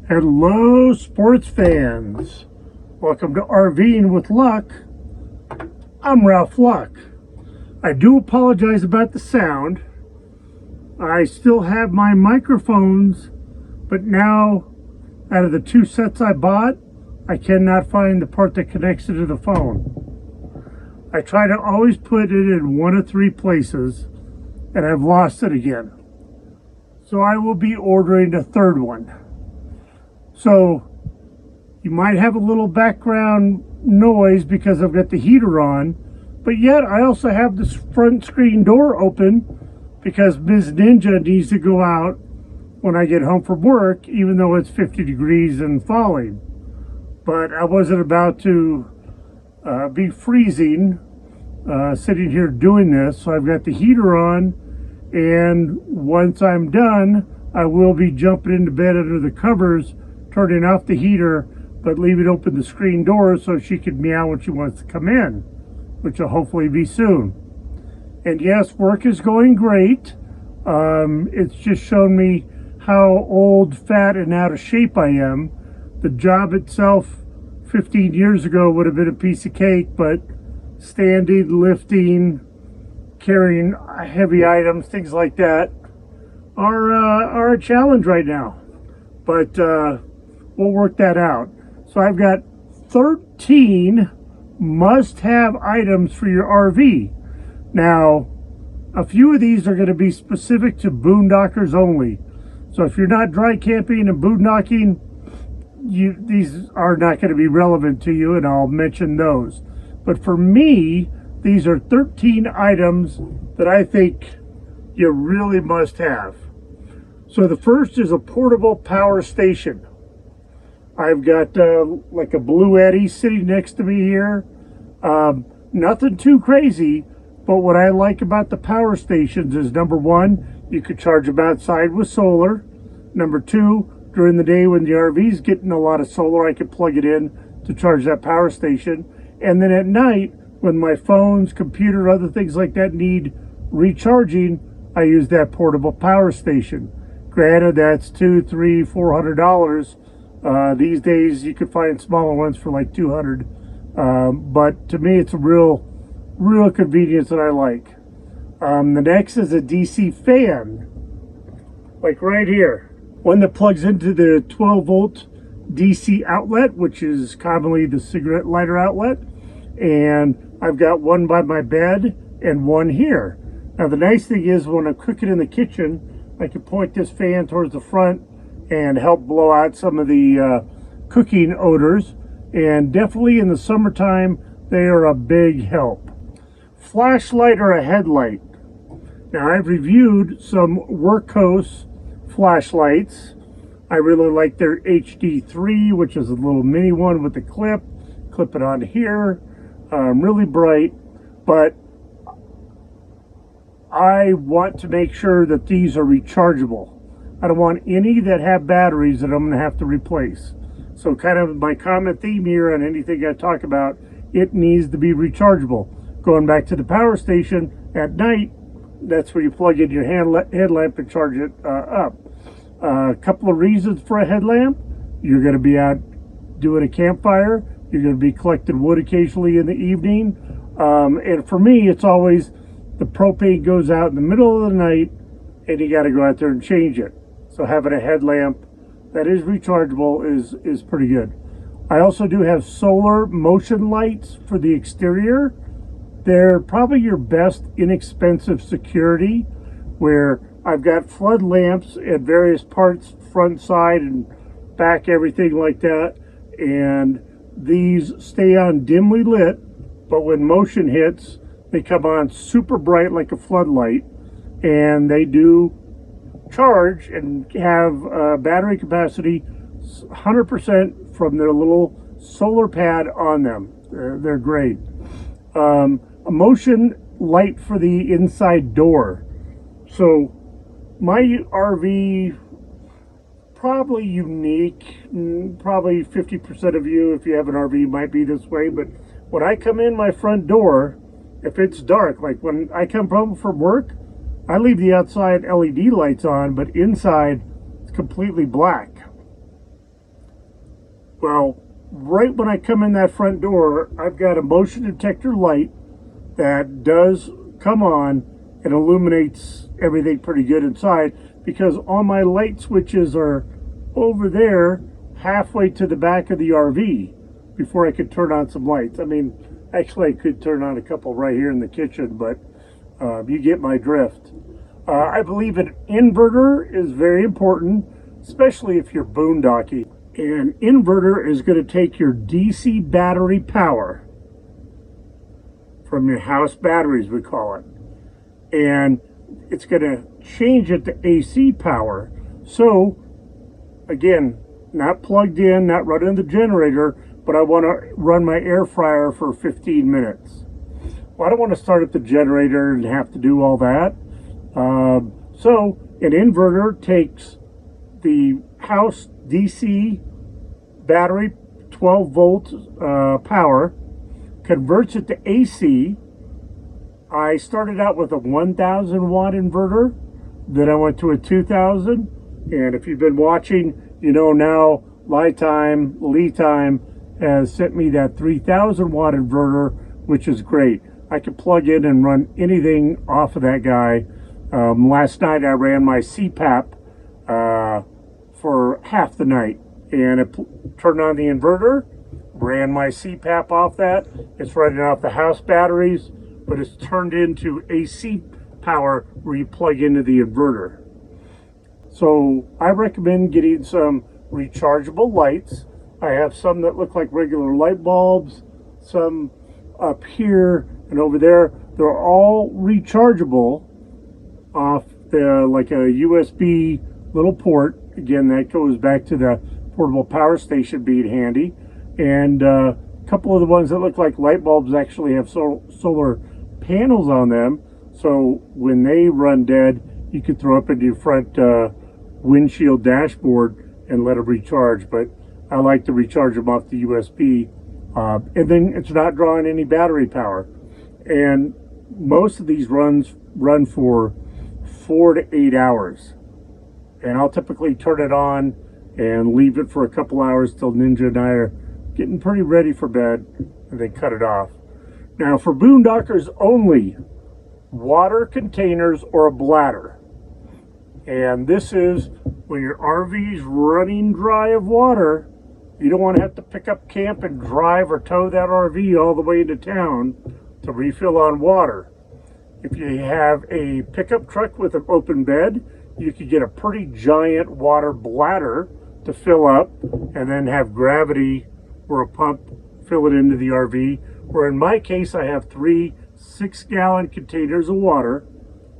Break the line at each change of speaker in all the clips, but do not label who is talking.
Hello, sports fans. Welcome to RVing with Luck. I'm Ralph Luck. I do apologize about the sound. I still have my microphones, but now, out of the two sets I bought, I cannot find the part that connects it to the phone. I try to always put it in one of three places, and I've lost it again. So I will be ordering a third one. So you might have a little background noise because I've got the heater on, but yet I also have this front screen door open because Ms. Ninja needs to go out when I get home from work, even though it's 50 degrees and falling. But I wasn't about to be freezing sitting here doing this, so I've got the heater on, and once I'm done, I will be jumping into bed under the covers, turning off the heater, but leaving open the screen door so she can meow when she wants to come in, which will hopefully be soon. And yes, work is going great. It's just shown me how old, fat, and out of shape I am. The job itself 15 years ago would have been a piece of cake, but standing, lifting, carrying heavy items, things like that are a challenge right now. But we'll work that out. So I've got 13 must-have items for your RV. Now, a few of these are going to be specific to boondockers only. So if you're not dry camping and boondocking, these are not going to be relevant to you, and I'll mention those. But for me, these are 13 items that I think you really must have. So the first is a portable power station. I've got like a Blue Eddy sitting next to me here. Nothing too crazy, but what I like about the power stations is, number one, you could charge them outside with solar. Number two, during the day when the RV's getting a lot of solar, I can plug it in to charge that power station. And then at night, when my phones, computer, other things like that need recharging, I use that portable power station. Granted, that's $200, $300, $400. These days, you can find smaller ones for like $200. But to me, it's a real convenience that I like. The next is a DC fan, like right here. One that plugs into the 12-volt DC outlet, which is commonly the cigarette lighter outlet. And I've got one by my bed and one here. Now, the nice thing is when I'm cooking in the kitchen, I can point this fan towards the front and help blow out some of the cooking odors. And definitely in the summertime, they are a big help. Flashlight or a headlight. Now, I've reviewed some Workhorse flashlights. I really like their HD3, which is a little mini one with the clip it on here. Really bright, but I want to make sure that these are rechargeable. I don't want any that have batteries that I'm going to have to replace. So kind of my common theme here on anything I talk about, it needs to be rechargeable. Going back to the power station at night, that's where you plug in your headlamp and charge it up. A couple of reasons for a headlamp. You're going to be out doing a campfire. You're going to be collecting wood occasionally in the evening. And for me, it's always the propane goes out in the middle of the night and you got to go out there and change it. So having a headlamp that is rechargeable is pretty good. I also do have solar motion lights for the exterior. They're probably your best inexpensive security, where I've got flood lamps at various parts, front, side, and back, everything like that. And these stay on dimly lit, but when motion hits, they come on super bright like a floodlight, and they do charge and have battery capacity 100% from their little solar pad on them. They're great. A motion light for the inside door. So my RV, probably unique, probably 50% of you, if you have an RV, might be this way, but when I come in my front door, if it's dark, like when I come home from work, I leave the outside LED lights on, but inside it's completely black. Well, right when I come in that front door, I've got a motion detector light that does come on and illuminates everything pretty good inside, because all my light switches are over there halfway to the back of the RV before I could turn on some lights. I mean, actually I could turn on a couple right here in the kitchen, but you get my drift. I believe an inverter is very important, especially if you're boondocking. An inverter is going to take your DC battery power from your house batteries, we call it, and it's going to change it to AC power. So again, not plugged in, not running the generator, but I want to run my air fryer for 15 minutes. Well, I don't want to start up the generator and have to do all that. So an inverter takes the house DC battery, 12 volt power, converts it to AC. I started out with a 1000 watt inverter, then I went to a 2000, and if you've been watching, you know now Lead Time has sent me that 3000 watt inverter, which is great. I can plug in and run anything off of that guy. Last night I ran my CPAP for half the night, and it turned on the inverter, ran my CPAP off that. It's running off the house batteries, but it's turned into AC power where you plug into the inverter. So I recommend getting some rechargeable lights. I have some that look like regular light bulbs, some up here and over there. They're all rechargeable off the like a USB little port. Again, that goes back to the portable power station being handy. And a couple of the ones that look like light bulbs actually have solar panels on them, so when they run dead, you can throw up into your front windshield dashboard and let them recharge. But I like to recharge them off the USB, and then it's not drawing any battery power. And most of these run for 4 to 8 hours, and I'll typically turn it on and leave it for a couple hours till Ninja and I are getting pretty ready for bed, and then cut it off. Now, for boondockers only, water containers or a bladder. And this is when your RV's running dry of water. You don't want to have to pick up camp and drive or tow that RV all the way into town to refill on water. If you have a pickup truck with an open bed, you could get a pretty giant water bladder to fill up and then have gravity or a pump fill it into the RV. Or in my case, I have 3 6-gallon containers of water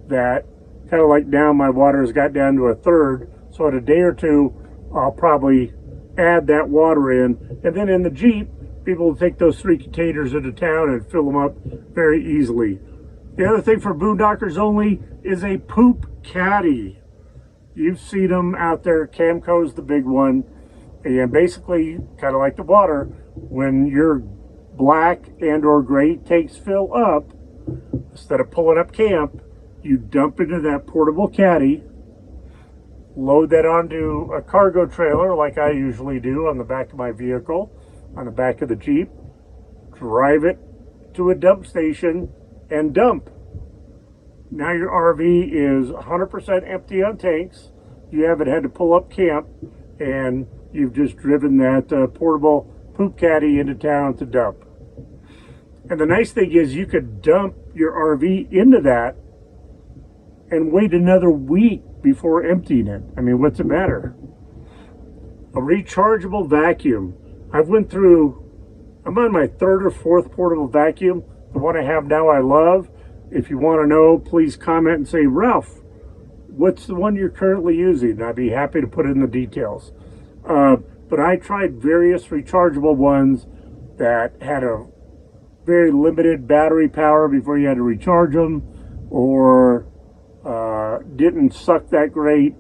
that kind of like now my water has got down to a third. So in a day or two, I'll probably add that water in. And then in the Jeep, people will take those 3 containers into town and fill them up very easily. The other thing for boondockers only is a poop caddy. You've seen them out there. Camco's the big one. And basically, kind of like the water, when your black and or gray tanks fill up, instead of pulling up camp, you dump into that portable caddy, load that onto a cargo trailer like I usually do on the back of my vehicle, on the back of the Jeep, drive it to a dump station and dump. Now your RV is 100% empty on tanks. You haven't had to pull up camp, and you've just driven that portable poop caddy into town to dump. And the nice thing is you could dump your RV into that and wait another week before emptying it. I mean, what's the matter? A rechargeable vacuum. I'm on my 3rd or 4th portable vacuum. The one I have now I love. If you want to know, please comment and say, Ralph, what's the one you're currently using? I'd be happy to put in the details. But I tried various rechargeable ones that had a very limited battery power before you had to recharge them, or didn't suck that great.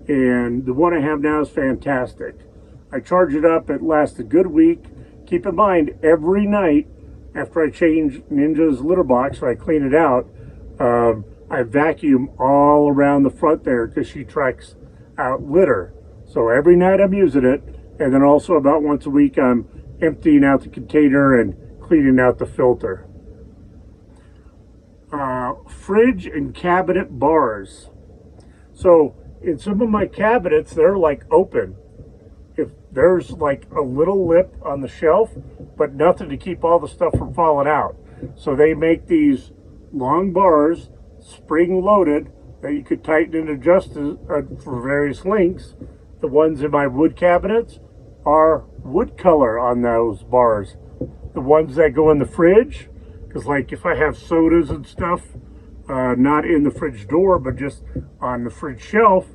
And the one I have now is fantastic. I charge it up, it lasts a good week. Keep in mind, every night after I change Ninja's litter box, or I clean it out, I vacuum all around the front there because she tracks out litter. So every night I'm using it, And then also about once a week, I'm emptying out the container and cleaning out the filter. Fridge and cabinet bars. So in some of my cabinets, they're like open. If there's like a little lip on the shelf, but nothing to keep all the stuff from falling out. So they make these long bars, spring loaded, that you could tighten and adjust for various lengths. The ones in my wood cabinets are wood color on those bars. The ones that go in the fridge, because like if I have sodas and stuff, not in the fridge door, but just on the fridge shelf,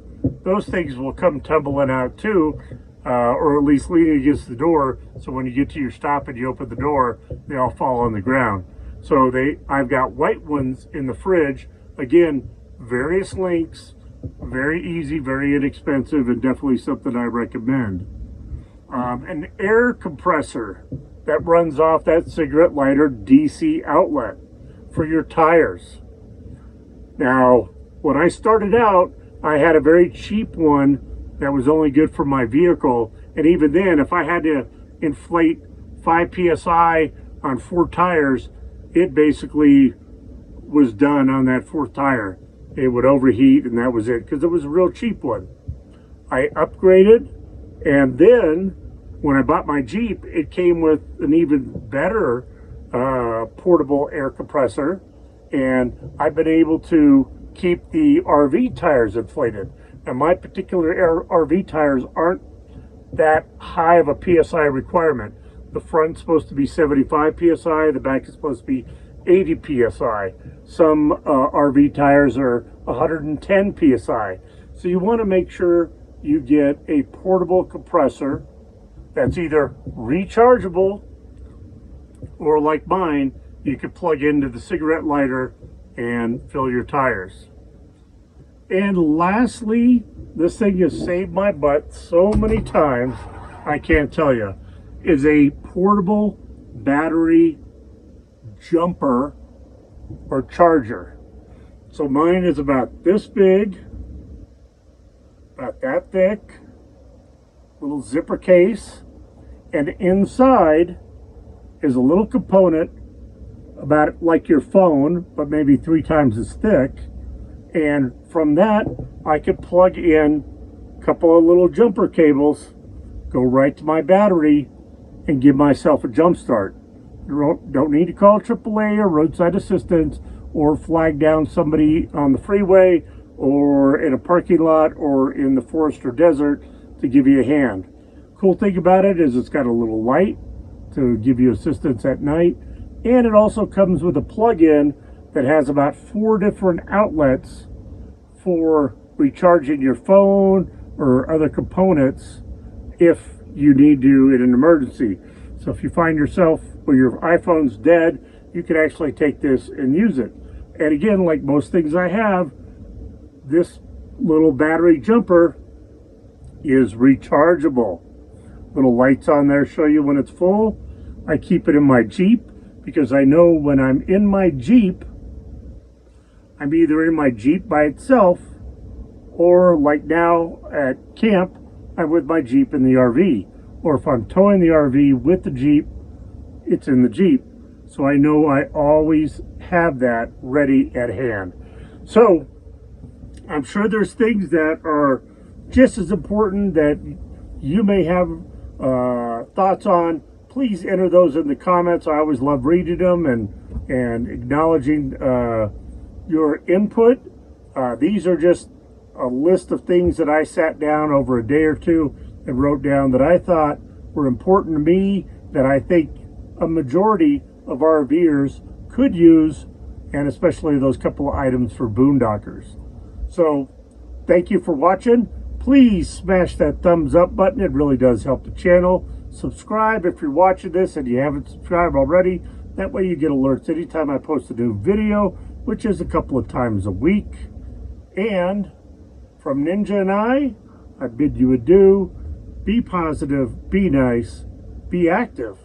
those things will come tumbling out too, or at least leaning against the door. So when you get to your stop and you open the door, they all fall on the ground. So I've got white ones in the fridge. Again, various lengths, very easy, very inexpensive, and definitely something I recommend. An air compressor that runs off that cigarette lighter DC outlet for your tires. Now, when I started out, I had a very cheap one that was only good for my vehicle, and even then, if I had to inflate 5 psi on 4 tires, it basically was done on that 4th tire. It would overheat, and that was it, because it was a real cheap one. I upgraded, and then when I bought my Jeep, it came with an even better portable air compressor, and I've been able to keep the RV tires inflated. And my particular RV tires aren't that high of a PSI requirement. The front's supposed to be 75 PSI, the back is supposed to be 80 PSI. Some RV tires are 110 PSI. So you want to make sure you get a portable compressor that's either rechargeable or, like mine, you could plug into the cigarette lighter and fill your tires. And lastly, this thing has saved my butt so many times, I can't tell you, is a portable battery jumper or charger. So mine is about this big, about that thick, little zipper case, and inside is a little component about like your phone, but maybe 3 times as thick. And from that, I could plug in a couple of little jumper cables, go right to my battery, and give myself a jump start. You don't need to call AAA or roadside assistance or flag down somebody on the freeway or in a parking lot or in the forest or desert to give you a hand. Cool thing about it is it's got a little light to give you assistance at night, and it also comes with a plug-in that has about 4 different outlets for recharging your phone or other components if you need to in an emergency. So if you find yourself where your iPhone's dead, you can actually take this and use it. And again, like most things I have, this little battery jumper is rechargeable. Little lights on there show you when it's full. I keep it in my Jeep because I know when I'm in my Jeep, I'm either in my Jeep by itself or like now at camp, I'm with my Jeep in the RV. Or if I'm towing the RV with the Jeep, it's in the Jeep. So I know I always have that ready at hand. So I'm sure there's things that are just as important that you may have thoughts on. Please enter those in the comments. I always love reading them and acknowledging your input. These are just a list of things that I sat down over a day or two and wrote down that I thought were important to me, that I think a majority of RVers could use, and especially those couple of items for boondockers. So thank you for watching. Please smash that thumbs up button. It really does help the channel. Subscribe if you're watching this and you haven't subscribed already. That way you get alerts anytime I post a new video, which is a couple of times a week. And from Ninja and I bid you adieu. Be positive, be nice, be active.